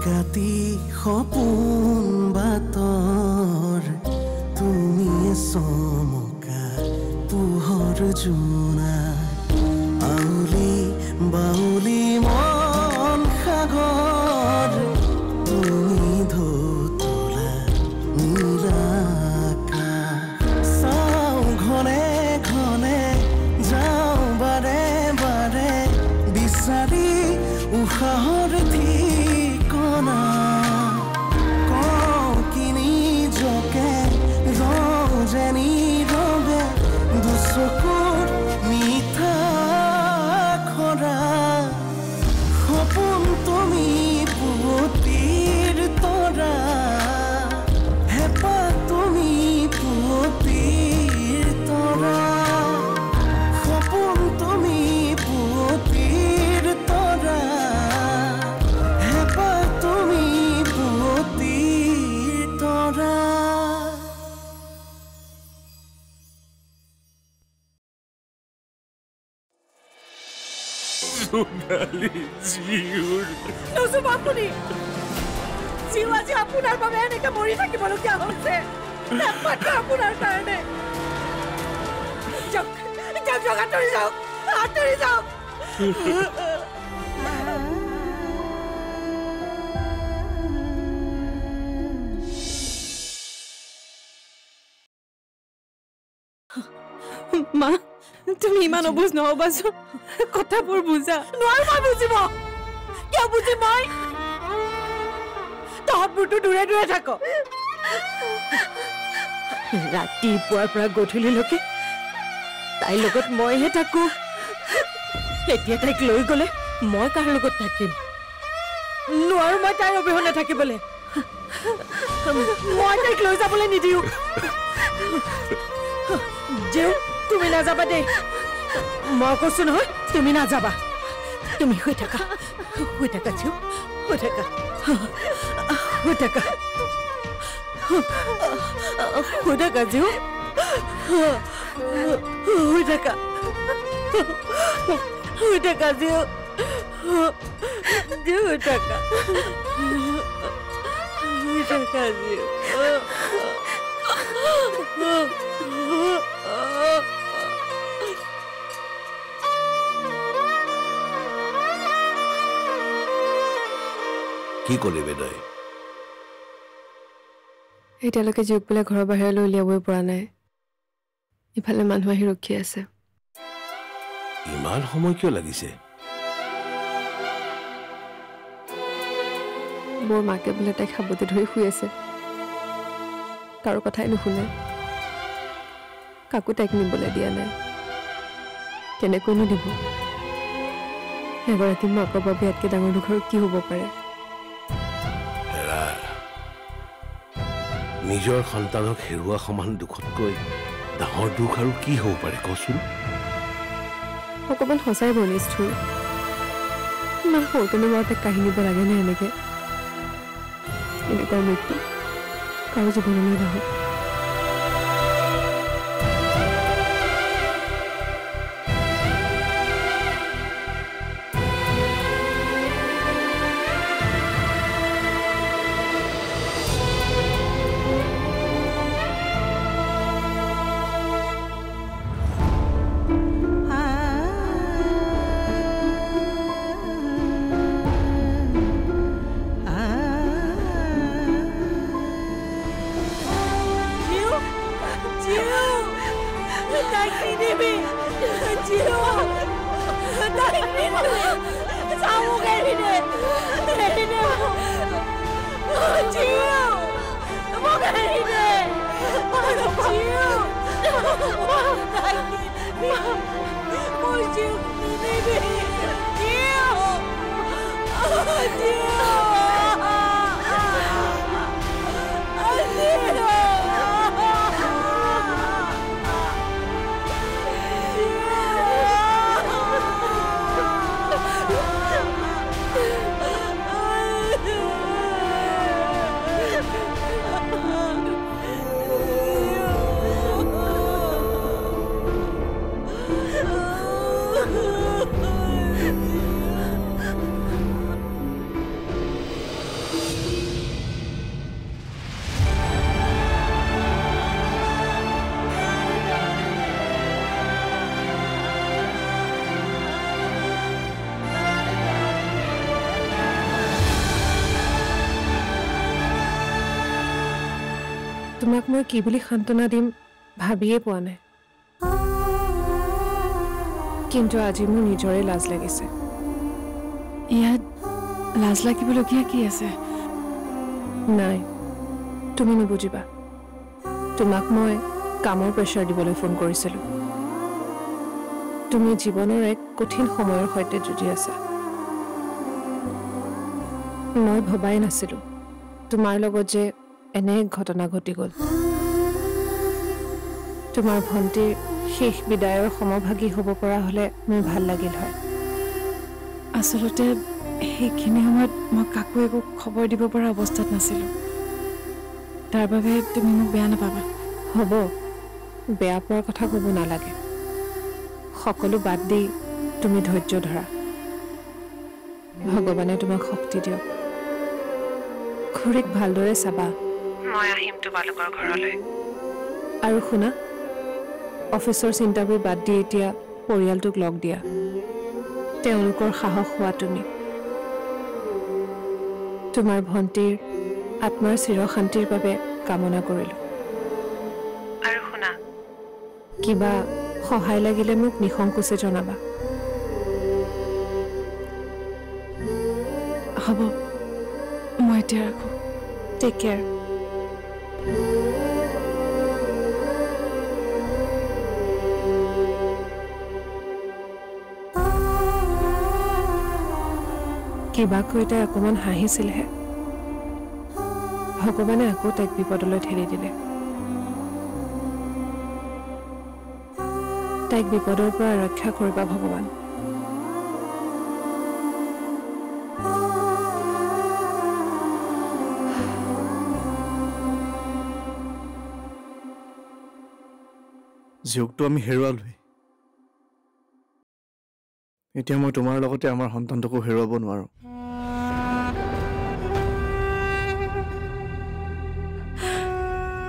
কাটি সপোন বাতৰ তুমি চমকা পোহৰ জোনা আউলি বাউলি মন সাগৰ তুমি ধুতলা নীলাকা চাওঁ ঘনে ঘনে যাওঁ বাৰে বাৰে বিচাৰি উশাহৰ ঠিকনা কওঁ কিনি জকে ৰজনী ৰবে দুচকুৰ মিঠা খৰা সপোন তুমি পুৱতিৰ তৰা হেঁপাহ তুমি পুৱতিৰ তৰা সপোন তুমি পুৱতিৰ তৰা হেঁপাহ তুমি পুৱতিৰ তৰা সোণালী জীউৰ নজুব আপুনি জীউ আজি আপোনাৰ বাবে এনেকে মৰি থাকিবলগীয়া হৈছে একমাত্ৰ আপোনাৰ কাৰণে যাওক যাওক যাওক আঁতৰি যাওক আঁতৰি যাওক মা তুমি ইমান অবুজ নহবাচোন কথাবোৰ বুজা নোৱাৰিবা বুজিব কিয় বুজি মই তহঁতবোৰতো দূৰে দূৰে থাক ৰাতিপুৱাৰ পৰা গধূলিলৈকে তাইৰ লগত মইহে থাকো এতিয়া তাইক লৈ গলে মই কাৰ লগত থাকিম নোৱাৰো মই তাইৰ অবিহনে থাকিবলৈ মই তাইক লৈ যাবলৈ নিদিওঁ জীউ তুমি নাযাবা দেই মই কৈছো নহয় তুমি নাযাবা তুমি শুই থাকা জীউ শুই থাকা শুই থাকা জীউ শুই থাকা জীউ জীউ শুই থাকা জীউ কি ক'লে বেদয় এতিয়ালৈকে জীউক বোলে ঘৰৰ বাহিৰলৈ উলিয়াবই পৰা নাই ইফালে মানুহ আহি ৰখি আছে ইমান সময় কিয় লাগিছে মোৰ মাকে বোলে তাইক সাবতি ধৰি শুই আছে কাৰো কথাই নুশুনে কাকো তাইক নিবলৈ দিয়া নাই কেনেকৈনো দিব এগৰাকী মাকৰ বাবে ইয়াতকৈ ডাঙৰ দুখ আৰু কি হ'ব পাৰে নিজৰ সন্তানক হেৰুৱা সমান দুখতকৈ ডাঙৰ দুখ আৰু কি হ'ব পাৰে কচোন অকণমান সঁচাই বৰ নিষ্ঠুৰ ইমান সৰুতেনে বাৰু তাইক কাঢ়ি নিব লাগেনে এনেকৈ এনেকুৱা মৃত্যু কাৰো জীৱনলৈ নাহক তোমাক মই কি বুলি সান্তনা দিম ভাবিয়ে পোৱা নাই কিন্তু আজি মোৰ নিজৰে লাজ লাগিছে ইয়াত লাজ লাগিবলগীয়া কি আছে নাই তুমি নুবুজিবা তোমাক মই কামৰ প্ৰেছাৰ দিবলৈ ফোন কৰিছিলোঁ তুমি জীৱনৰ এক কঠিন সময়ৰ সৈতে যুঁজি আছা মই ভবাই নাছিলোঁ তোমাৰ লগত যে এনে এক ঘটনা ঘটি গ'ল তোমাৰ ভণ্টিৰ শেষ বিদায়ৰ সমভাগী হ'ব পৰা হ'লে মোৰ ভাল লাগিল হয় আচলতে সেইখিনি সময়ত মই কাকো একো খবৰ দিব পৰা অৱস্থাত নাছিলোঁ তাৰ বাবে তুমি মোক বেয়া নাপাবা হ'ব বেয়া পোৱাৰ কথা ক'ব নালাগে সকলো বাদ দি তুমি ধৈৰ্য ধৰা ভগৱানে তোমাক শক্তি দিয়ক খুৰীক ভালদৰে চাবা মই আহিম তোমালোকৰ ঘৰলৈ আৰু শুনা অফিচৰ চিন্তাবোৰ বাদ দি এতিয়া পৰিয়ালটোক লগ দিয়া তেওঁলোকৰ সাহস হোৱা তুমি তোমাৰ ভণ্টিৰ আত্মাৰ চিৰশান্তিৰ বাবে কামনা কৰিলোঁ আৰু শুনা কিবা সহায় লাগিলে মোক নিসংকোচে জনাবা হ'ব মই এতিয়া ৰাখোঁ টেক কেয়াৰ কিবা কৈ তাই অকণমান হাঁহিছিলহে ভগৱানে আকৌ তাইক বিপদলৈ ঠেলি দিলে তাইক বিপদৰ পৰা ৰক্ষা কৰিবা ভগৱান জীয়কটো আমি হেৰুৱালোৱে এতিয়া মই তোমাৰ লগতে আমাৰ সন্তানটোকো হেৰুৱাব নোৱাৰো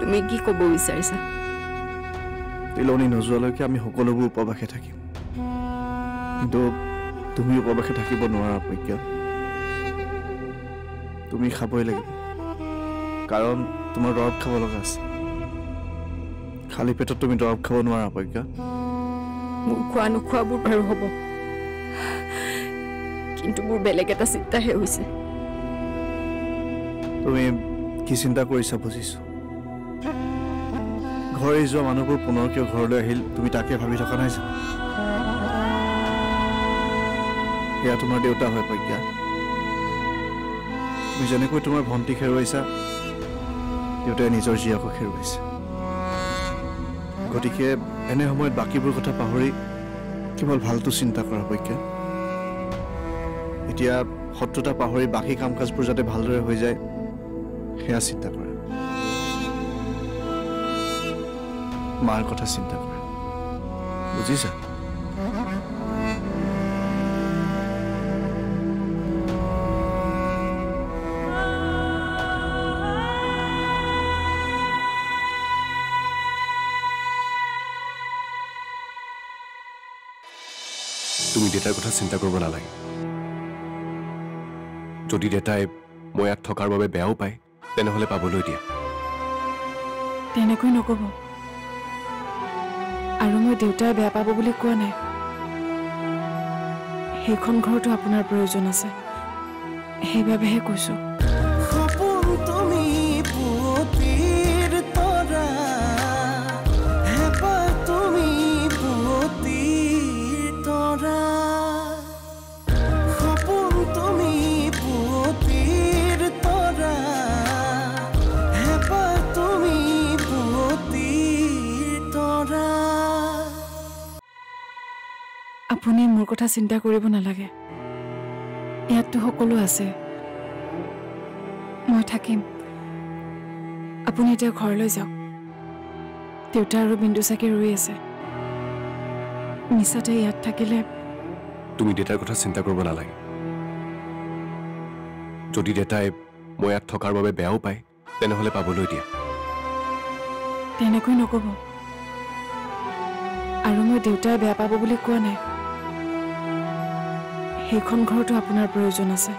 তুমি কি ক'ব বিচাৰিছা তিলনি নোযোৱালৈকে আমি সকলোবোৰ উপবাসে থাকিম কিন্তু তুমি উপবাসে থাকিব নোৱাৰা প্ৰজ্ঞা তুমি খাবই লাগিব কাৰণ তোমাৰ দৰৱ খাব লগা আছে খালী পেটত তুমি দৰৱ খাব নোৱাৰা প্ৰজ্ঞা মোৰ খোৱা নোখোৱাবোৰ বাৰু হ'ব কিন্তু মোৰ বেলেগ এটা চিন্তাহে হৈছে তুমি কি চিন্তা কৰিছা বুজিছো ঘৰ এৰি যোৱা মানুহবোৰ পুনৰ কিয় ঘৰলৈ আহিল তুমি তাকে ভাবি থকা নাই সেয়া তোমাৰ দেউতা হয় প্ৰজ্ঞা তুমি যেনেকৈ তোমাৰ ভণ্টিক হেৰুৱাইছা দেউতাই নিজৰ জীয়েকক হেৰুৱাইছে গতিকে এনে সময়ত বাকীবোৰ কথা পাহৰি কেৱল ভালটো চিন্তা কৰা প্ৰজ্ঞা এতিয়া শত্ৰুতা পাহৰি বাকী কাম কাজবোৰ যাতে ভালদৰে হৈ যায় সেয়া চিন্তা কৰা মাৰ কথা চিন্তা কৰা বুজিছা তুমি দেউতাৰ কথা চিন্তা কৰিব নালাগে যদি দেউতাই মই ইয়াত থকাৰ বাবে বেয়াও পায় তেনেহ'লে পাবলৈ দিয়া তেনেকৈ নক'ব আৰু মই দেউতাই বেয়া পাব বুলি কোৱা নাই সেইখন ঘৰতো আপোনাৰ প্ৰয়োজন আছে সেইবাবেহে কৈছোঁ সপোন তুমি পুৱতিৰ তৰা হেঁপাহ তুমি পুৱতিৰ তৰা সপোন তুমি পুৱতিৰ তৰা হেঁপাহ তুমি পুৱতিৰ তৰা আপুনি মোৰ কথা চিন্তা কৰিব নালাগে ইয়াততো সকলো আছে মই থাকিম আপুনি এতিয়া ঘৰলৈ যাওক দেউতা আৰু বিন্দু চাকি ৰৈ আছে মিছাতে ইয়াত থাকিলে তুমি দেউতাৰ কথা চিন্তা কৰিব নালাগে যদি দেউতাই মই ইয়াত থকাৰ বাবে বেয়াও পায় তেনেহ'লে পাবলৈ দিয়া তেনেকৈ নক'ব আৰু মই দেউতাই বেয়া পাব বুলি কোৱা নাই সেইখন ঘৰতো আপোনাৰ প্ৰয়োজন আছে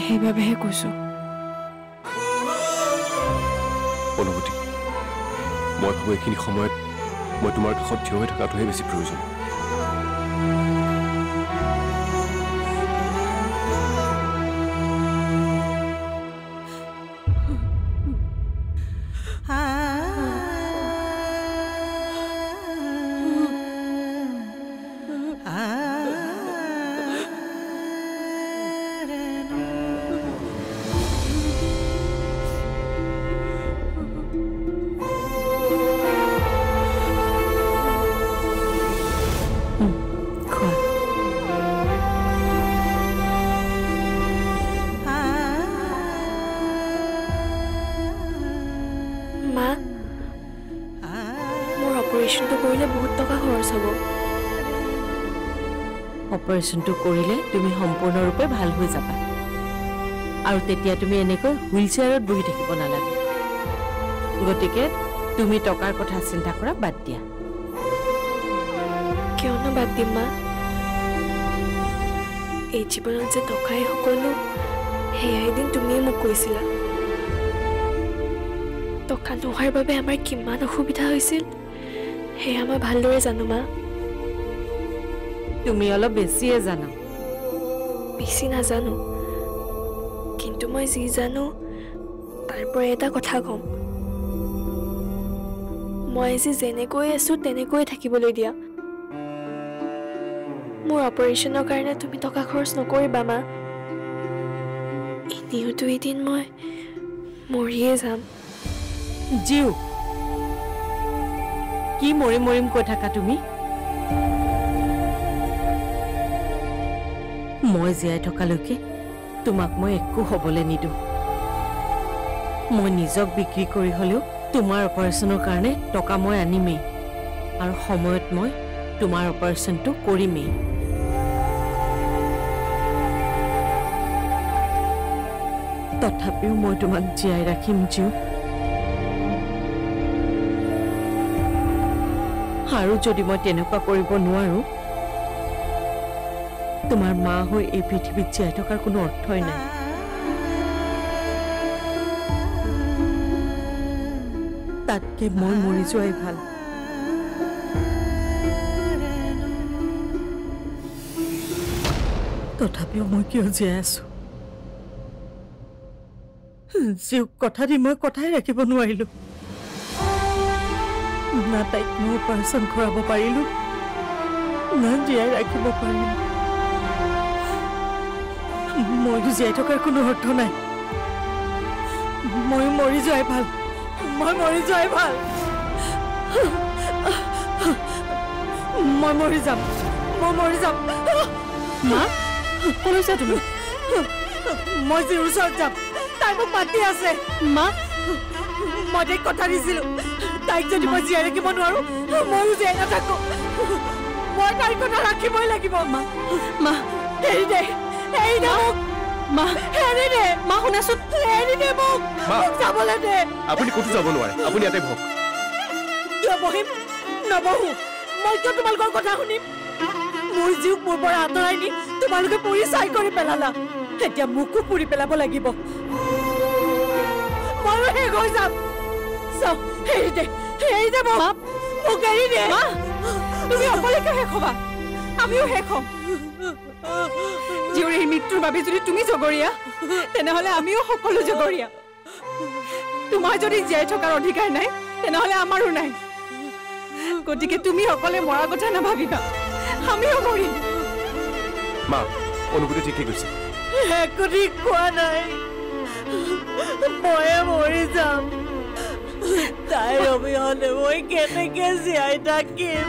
সেইবাবেহে কৈছোঁ অনুভূতি মই ভাবোঁ এইখিনি সময়ত মই তোমাৰ কাষত থিয় হৈ থকাটোহে বেছি প্ৰয়োজন অপাৰেশ্যনটো কৰিলে তুমি সম্পূৰ্ণৰূপে ভাল হৈ যাবা আৰু তেতিয়া তুমি এনেকৈ হুইল চেয়াৰত বহি থাকিব নালাগে গতিকে তুমি টকাৰ কথা চিন্তা কৰা বাদ দিয়া কিয়নো বাদ দিম মা এই জীৱনত যে টকাই সকলো সেয়া এদিন তুমিয়ে মোক কৈছিলা টকা নোহোৱাৰ বাবে আমাৰ কিমান অসুবিধা হৈছিল সেয়া মই ভালদৰে জানো মা তুমি অলপ বেছিয়ে জানা বেছি নাজানো কিন্তু মই যি জানো তাৰ পৰা এটা কথা কম মই আজি যেনেকৈ আছো তেনেকৈ থাকিবলৈ দিয়া মোৰ অপাৰেশ্যনৰ কাৰণে তুমি টকা খৰচ নকৰিবা মা এনেওতো এদিন মই মৰিয়ে যাম জিউ কি মৰিম মৰিম কৈ থাকা তুমি মই জীয়াই থকালৈকে তোমাক মই একো হ'বলৈ নিদো মই নিজক বিক্ৰী কৰি হলেও তোমাৰ অপাৰেশ্যনৰ কাৰণে টকা মই আনিমেই আৰু সময়ত মই তোমাৰ অপাৰেশ্যনটো কৰিমেই তথাপিও মই তোমাক জীয়াই ৰাখিম জিউ আৰু যদি মই তেনেকুৱা কৰিব নোৱাৰো তোমাৰ মা হৈ এই পৃথিৱীত জীয়াই থকাৰ কোনো অৰ্থই নাই তাতকে মই মৰি যোৱাই ভাল তথাপিও মই কিয় জীয়াই আছো জীওক কথা দি মই কথাই ৰাখিব নোৱাৰিলো না তাইক মই অপাৰেশ্যন কৰাব পাৰিলো না জীয়াই ৰাখিব পাৰিলো মইতো জীয়াই থকাৰ কোনো অৰ্থ নাই মই মৰি যোৱাই ভাল মই মৰি যোৱাই ভাল মই মৰি যাম মা কলৈ যোৱা তুমি মই যে ওচৰত যাম তাই মোক মাতি আছে মা মই তাইক কথা দিছিলো তাইক যদি মই জীয়াই ৰাখিব নোৱাৰো ময়ো জীয়াই নাথাকো মই তাইৰ কথা ৰাখিবই লাগিব মা মা এৰি দে মা এৰি দে মা শুনাচোন এৰি দে মোক যাবলৈ দে আপুনি ক'তো যাব নোৱাৰে আপুনি ইয়াতে বহক কিয় বহিম নবহো মই কিয় তোমালোকৰ কথা শুনিম মোৰ জীওক মোৰ পৰা আঁতৰাই নি তোমালোকে পুৰি চাই কৰি পেলালা এতিয়া মোকো পুৰি পেলাব লাগিব ময়ো শেষ হৈ যাম চাওক এৰি দে মোক এৰি দে তুমি অকলেকে শেষ হবা আমিও শেষ হম জীউৰীৰ মৃত্যুৰ বাবে যদি তুমি জগৰীয়া তেনেহলে আমিও সকলো জগৰীয়া তোমাৰ যদি জীয়াই থকাৰ অধিকাৰ নাই তেনেহলে আমাৰো নাই গতিকে তুমি অকলে মৰাৰ কথা নাভাবিবা আমিও মৰিম মা অনুভূতি ঠিকেই কৈছে একো ঠিক কোৱা নাই ময়ে মৰি যাম তাইৰ অবিহনে মই কেনেকে জীয়াই থাকিম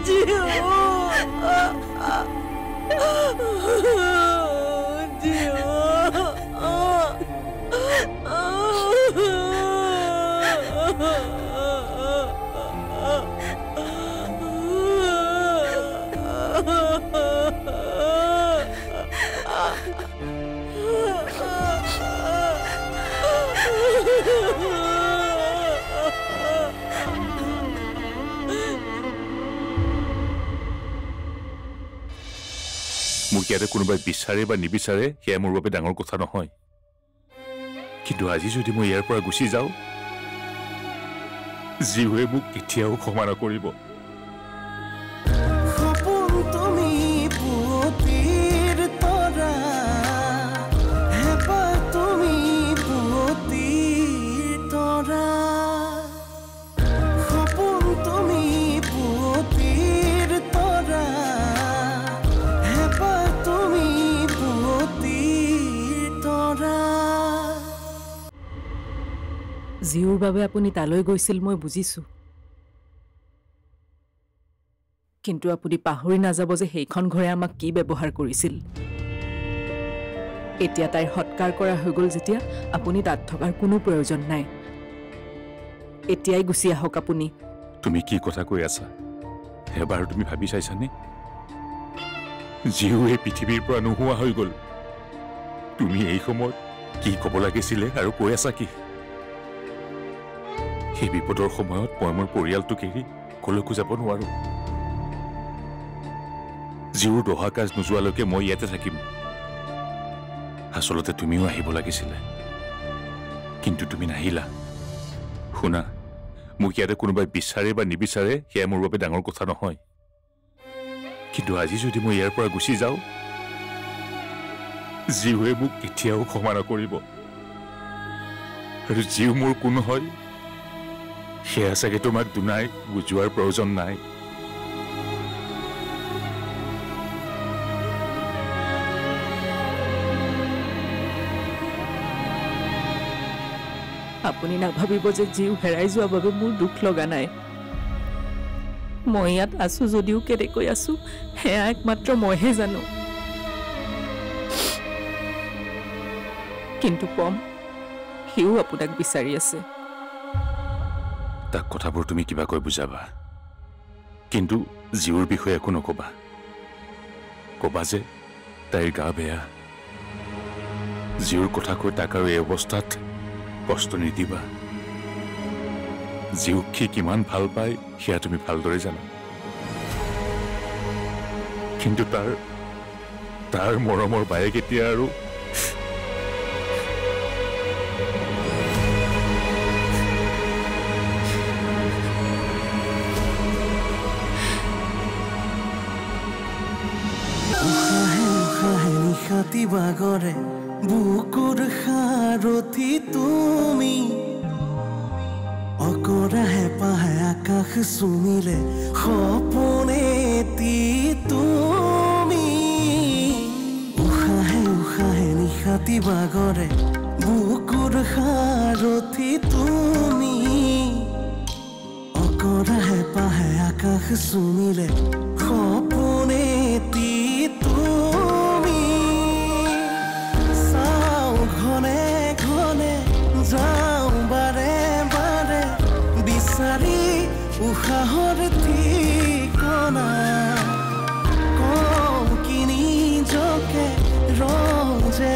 জিউ মোৰ মোক ইয়াতে কোনোবাই বিচাৰে বা নিবিচাৰে সেয়া মোৰ বাবে ডাঙৰ কথা নহয়, কিন্তু আজি যদি মই ইয়াৰ পৰা গুচি যাওঁ জীৱে মোক কেতিয়াও ক্ষমা নকৰিব। সপোন তুমি পুৱতিৰ তৰা, হেঁপাহ তুমি পুৱতিৰ তৰা, সপোন তুমি পুৱতিৰ তৰা, হেঁপাহ তুমি পুৱতিৰ তৰা। জীউৰ বাবে আপুনি তালৈ গৈছিল মই বুজিছোঁ, কিন্তু আপুনি পাহৰি নাযাব যে সেইখন ঘৰে আমাক কি ব্যৱহাৰ কৰিছিল। এতিয়া তাইৰ সৎকাৰ কৰা হৈ গ'ল যেতিয়া আপুনি তাত থকাৰ কোনো প্ৰয়োজন নাই। এতিয়াই গুচি আহক আপুনি। তুমি কি কথা কৈ আছা এবাৰ তুমি ভাবি চাইছানে? জীউ এই পৃথিৱীৰ পৰা নোহোৱা হৈ গ'ল। তুমি এই সময়ত কি ক'ব লাগিছিলে আৰু কৈ আছা কি? সেই বিপদৰ সময়ত মই মোৰ পৰিয়ালটোক এৰি কলৈকো যাব নোৱাৰো। জীউৰ দহা কাজ নোযোৱালৈকে মই ইয়াতে থাকিম। আচলতে তুমিও আহিব লাগিছিলে, কিন্তু তুমি নাহিলা। শুনা, মোক ইয়াতে কোনোবাই বিচাৰে বা নিবিচাৰে সেয়া মোৰ বাবে ডাঙৰ কথা নহয়, কিন্তু আজি যদি মই ইয়াৰ পৰা গুচি যাওঁ জীৱে মোক কেতিয়াও ক্ষমা নকৰিব। আৰু জীউ মোৰ কোন হয় সেয়া চাগে তোমাক দুনাই বুজোৱাৰ প্ৰয়োজন নাই। আপুনি নাভাবিব যে জীউ হেৰাই যোৱাৰ বাবে মোৰ দুখ লগা নাই। মই ইয়াত আছো যদিও কেনেকৈ আছো সেয়া একমাত্ৰ মইহে জানো। কিন্তু পম, সিও আপোনাক বিচাৰি আছে। তাক কথাবোৰ তুমি কিবাকৈ বুজাবা, কিন্তু জীউৰ বিষয়ে একো নকবা। কবা যে তাইৰ গা বেয়া। জীউৰ কথা কৈ তাক আৰু এই অৱস্থাত কষ্ট নিদিবা। জীউক সি কিমান ভাল পায় সেয়া তুমি ভালদৰে জানা, কিন্তু তাৰ মৰমৰ বায়েক এতিয়া আৰু নিশাতি বাগৰে বুকুৰ সাৰথি তুমি, অকৰা হেঁপাহে আকাশ চুমিলে সপোনেতি তুমি। উশাহে উশাহে নিশাতি বাগৰে বুকুৰ সাৰথি তুমি, অকৰা হেঁপাহে আকাশ চুমিলে সপোনেতি তুমি। চাওঁ ঘনে ঘনে যাওঁ বাৰে বাৰে বিচাৰি উশাহৰ ঠিকনা, কওঁ কি নিজকে ৰং যে